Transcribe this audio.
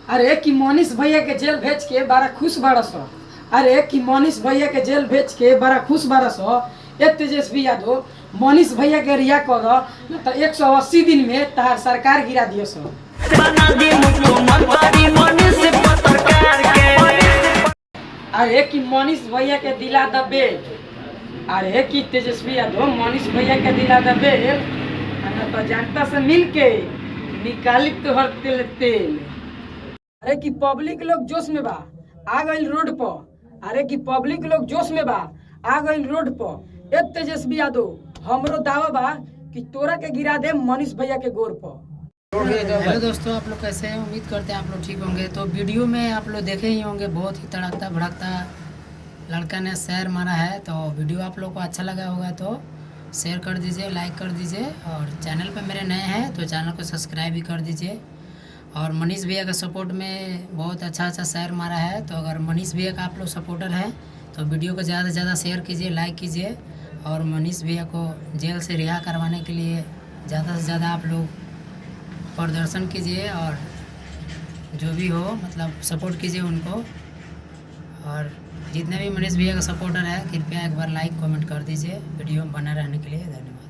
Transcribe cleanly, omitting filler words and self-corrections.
अरे कि मनीष भैया के जेल भेज के बड़ा खुश बड़ा सो। अरे कि मनीष भैया के जेल भेज के बड़ा खुश बड़ा सो। ए तेजस्वी यादव मनीष भैया के रिहा कर न तो 180 दिन में तहार सरकार गिरा दियो सो। अरे कि मनीष भैया के दिला द बेल। अरे कि तेजस्वी यादव मनीष भैया के दिला द बेल न तो जनता से मिल के निकाली तोहर तेल तेल। अरे कि पब्लिक लोग जोश में बा आ गई रोड पर। अरे कि पब्लिक लोग जोश में बा आ गई रोड पर। ए तेजस्वी यादव हमरो दावा बा कि तोरा के गिरा दे मनीष भैया के गोर पर। हेलो दोस्तों, आप लोग कैसे हैं? उम्मीद करते हैं आप लोग ठीक होंगे। तो वीडियो में आप लोग देखे ही होंगे, बहुत ही तड़कता भड़कता लड़का ने शेर मारा है। तो वीडियो आप लोग को अच्छा लगा होगा तो शेयर कर दीजिए, लाइक कर दीजिए, और चैनल पर मेरे नए हैं तो चैनल को सब्सक्राइब भी कर दीजिए। और मनीष भैया का सपोर्ट में बहुत अच्छा शेयर मारा है। तो अगर मनीष भैया का आप लोग सपोर्टर हैं तो वीडियो को ज़्यादा से ज़्यादा शेयर कीजिए, लाइक कीजिए, और मनीष भैया को जेल से रिहा करवाने के लिए ज़्यादा से ज़्यादा आप लोग प्रदर्शन कीजिए, और जो भी हो मतलब सपोर्ट कीजिए उनको। और जितने भी मनीष भैया का सपोर्टर है कृपया एक बार लाइक कमेंट कर दीजिए। वीडियो बना रहने के लिए धन्यवाद।